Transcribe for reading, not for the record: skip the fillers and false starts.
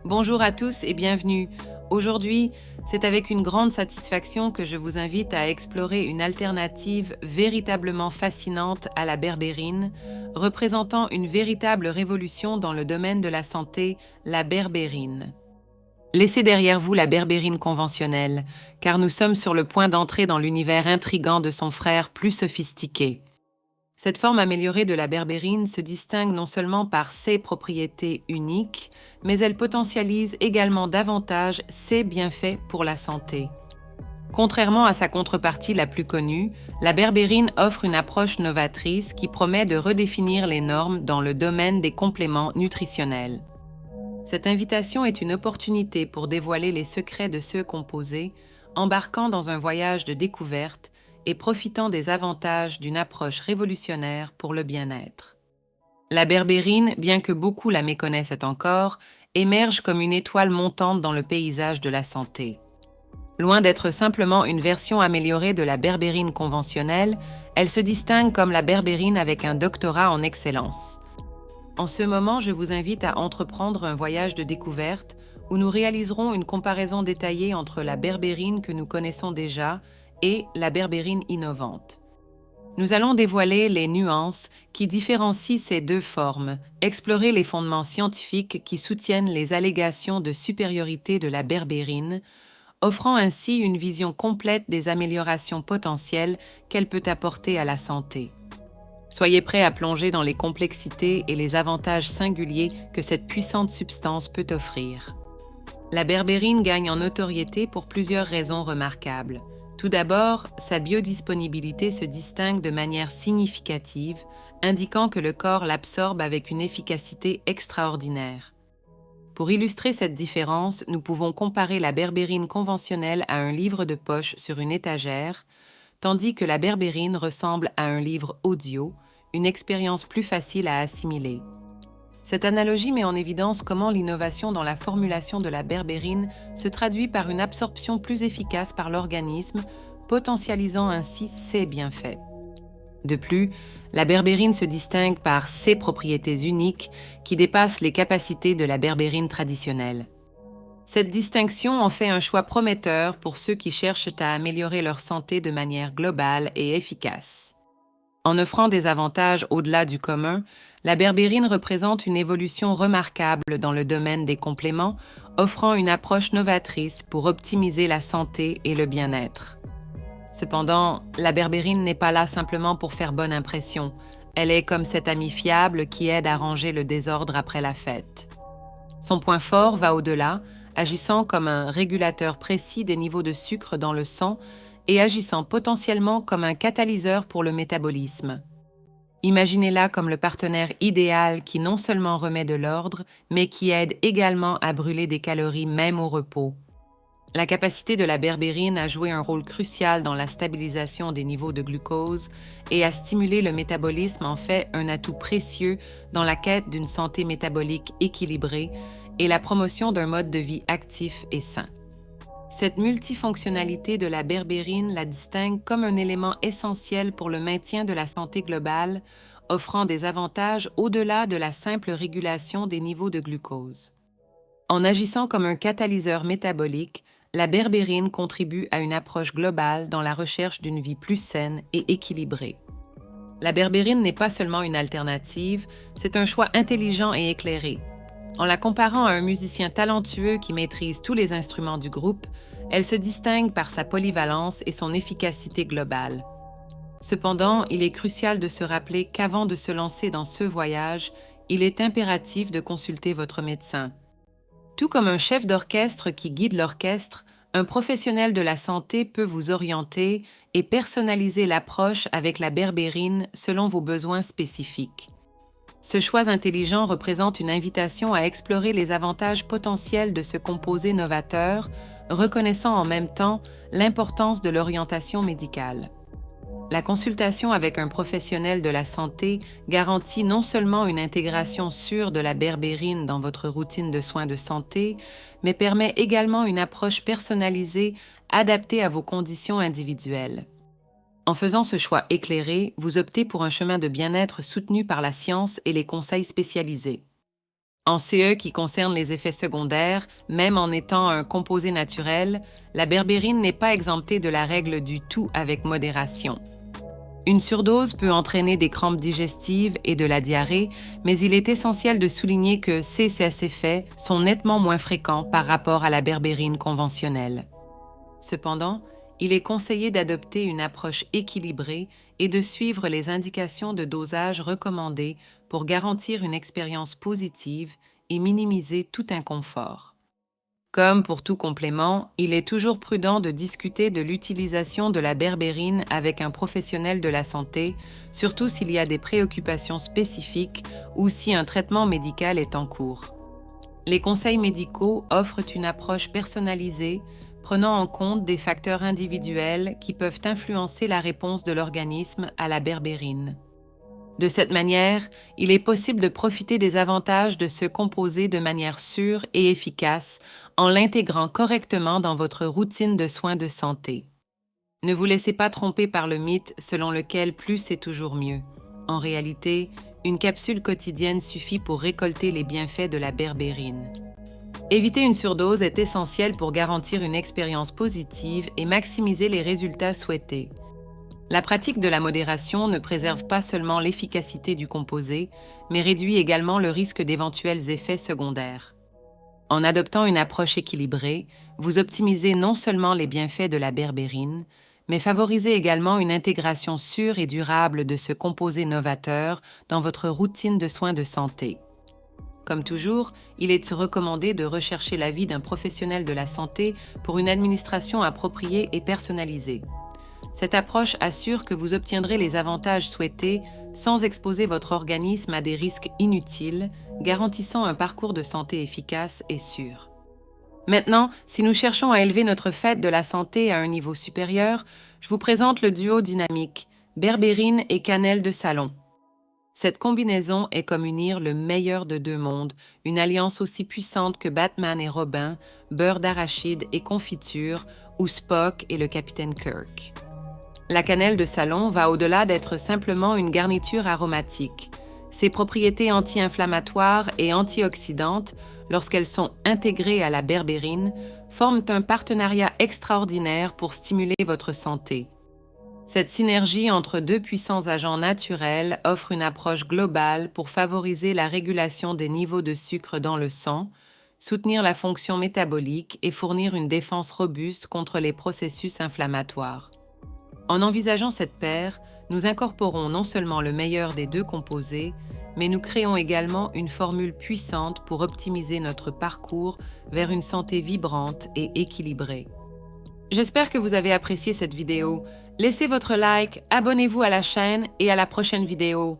Bonjour à tous et bienvenue. Aujourd'hui, c'est avec une grande satisfaction que je vous invite à explorer une alternative véritablement fascinante à la berbérine, représentant une véritable révolution dans le domaine de la santé, la berbérine. Laissez derrière vous la berbérine conventionnelle, car nous sommes sur le point d'entrer dans l'univers intrigant de son frère plus sophistiqué. Cette forme améliorée de la berbérine se distingue non seulement par ses propriétés uniques, mais elle potentialise également davantage ses bienfaits pour la santé. Contrairement à sa contrepartie la plus connue, la berbérine offre une approche novatrice qui promet de redéfinir les normes dans le domaine des compléments nutritionnels. Cette invitation est une opportunité pour dévoiler les secrets de ce composé, embarquant dans un voyage de découverte et profitant des avantages d'une approche révolutionnaire pour le bien-être. La berbérine, bien que beaucoup la méconnaissent encore, émerge comme une étoile montante dans le paysage de la santé. Loin d'être simplement une version améliorée de la berbérine conventionnelle, elle se distingue comme la berbérine avec un doctorat en excellence. En ce moment, je vous invite à entreprendre un voyage de découverte où nous réaliserons une comparaison détaillée entre la berbérine que nous connaissons déjà et la berbérine innovante. Nous allons dévoiler les nuances qui différencient ces deux formes, explorer les fondements scientifiques qui soutiennent les allégations de supériorité de la berbérine, offrant ainsi une vision complète des améliorations potentielles qu'elle peut apporter à la santé. Soyez prêts à plonger dans les complexités et les avantages singuliers que cette puissante substance peut offrir. La berbérine gagne en notoriété pour plusieurs raisons remarquables. Tout d'abord, sa biodisponibilité se distingue de manière significative, indiquant que le corps l'absorbe avec une efficacité extraordinaire. Pour illustrer cette différence, nous pouvons comparer la berbérine conventionnelle à un livre de poche sur une étagère, tandis que la berbérine ressemble à un livre audio, une expérience plus facile à assimiler. Cette analogie met en évidence comment l'innovation dans la formulation de la berbérine se traduit par une absorption plus efficace par l'organisme, potentialisant ainsi ses bienfaits. De plus, la berbérine se distingue par ses propriétés uniques qui dépassent les capacités de la berbérine traditionnelle. Cette distinction en fait un choix prometteur pour ceux qui cherchent à améliorer leur santé de manière globale et efficace. En offrant des avantages au-delà du commun, la berbérine représente une évolution remarquable dans le domaine des compléments, offrant une approche novatrice pour optimiser la santé et le bien-être. Cependant, la berbérine n'est pas là simplement pour faire bonne impression. Elle est comme cet ami fiable qui aide à ranger le désordre après la fête. Son point fort va au-delà, agissant comme un régulateur précis des niveaux de sucre dans le sang et agissant potentiellement comme un catalyseur pour le métabolisme. Imaginez-la comme le partenaire idéal qui non seulement remet de l'ordre, mais qui aide également à brûler des calories même au repos. La capacité de la berbérine à jouer un rôle crucial dans la stabilisation des niveaux de glucose et à stimuler le métabolisme en fait un atout précieux dans la quête d'une santé métabolique équilibrée et la promotion d'un mode de vie actif et sain. Cette multifonctionnalité de la berbérine la distingue comme un élément essentiel pour le maintien de la santé globale, offrant des avantages au-delà de la simple régulation des niveaux de glucose. En agissant comme un catalyseur métabolique, la berbérine contribue à une approche globale dans la recherche d'une vie plus saine et équilibrée. La berbérine n'est pas seulement une alternative, c'est un choix intelligent et éclairé. En la comparant à un musicien talentueux qui maîtrise tous les instruments du groupe, elle se distingue par sa polyvalence et son efficacité globale. Cependant, il est crucial de se rappeler qu'avant de se lancer dans ce voyage, il est impératif de consulter votre médecin. Tout comme un chef d'orchestre qui guide l'orchestre, un professionnel de la santé peut vous orienter et personnaliser l'approche avec la berbérine selon vos besoins spécifiques. Ce choix intelligent représente une invitation à explorer les avantages potentiels de ce composé novateur, reconnaissant en même temps l'importance de l'orientation médicale. La consultation avec un professionnel de la santé garantit non seulement une intégration sûre de la berbérine dans votre routine de soins de santé, mais permet également une approche personnalisée adaptée à vos conditions individuelles. En faisant ce choix éclairé, vous optez pour un chemin de bien-être soutenu par la science et les conseils spécialisés. En CE qui concerne les effets secondaires, même en étant un composé naturel, la berbérine n'est pas exemptée de la règle du tout avec modération. Une surdose peut entraîner des crampes digestives et de la diarrhée, mais il est essentiel de souligner que ces effets sont nettement moins fréquents par rapport à la berbérine conventionnelle. Cependant, il est conseillé d'adopter une approche équilibrée et de suivre les indications de dosage recommandées pour garantir une expérience positive et minimiser tout inconfort. Comme pour tout complément, il est toujours prudent de discuter de l'utilisation de la berbérine avec un professionnel de la santé, surtout s'il y a des préoccupations spécifiques ou si un traitement médical est en cours. Les conseils médicaux offrent une approche personnalisée, prenant en compte des facteurs individuels qui peuvent influencer la réponse de l'organisme à la berbérine. De cette manière, il est possible de profiter des avantages de ce composé de manière sûre et efficace en l'intégrant correctement dans votre routine de soins de santé. Ne vous laissez pas tromper par le mythe selon lequel plus est toujours mieux. En réalité, une capsule quotidienne suffit pour récolter les bienfaits de la berbérine. Éviter une surdose est essentiel pour garantir une expérience positive et maximiser les résultats souhaités. La pratique de la modération ne préserve pas seulement l'efficacité du composé, mais réduit également le risque d'éventuels effets secondaires. En adoptant une approche équilibrée, vous optimisez non seulement les bienfaits de la berbérine, mais favorisez également une intégration sûre et durable de ce composé novateur dans votre routine de soins de santé. Comme toujours, il est recommandé de rechercher l'avis d'un professionnel de la santé pour une administration appropriée et personnalisée. Cette approche assure que vous obtiendrez les avantages souhaités sans exposer votre organisme à des risques inutiles, garantissant un parcours de santé efficace et sûr. Maintenant, si nous cherchons à élever notre fête de la santé à un niveau supérieur, je vous présente le duo dynamique, berbérine et cannelle de salon. Cette combinaison est comme unir le meilleur de deux mondes, une alliance aussi puissante que Batman et Robin, beurre d'arachide et confiture, ou Spock et le capitaine Kirk. La cannelle de salon va au-delà d'être simplement une garniture aromatique. Ses propriétés anti-inflammatoires et antioxydantes, lorsqu'elles sont intégrées à la berbérine, forment un partenariat extraordinaire pour stimuler votre santé. Cette synergie entre deux puissants agents naturels offre une approche globale pour favoriser la régulation des niveaux de sucre dans le sang, soutenir la fonction métabolique et fournir une défense robuste contre les processus inflammatoires. En envisageant cette paire, nous incorporons non seulement le meilleur des deux composés, mais nous créons également une formule puissante pour optimiser notre parcours vers une santé vibrante et équilibrée. J'espère que vous avez apprécié cette vidéo. Laissez votre like, abonnez-vous à la chaîne et à la prochaine vidéo.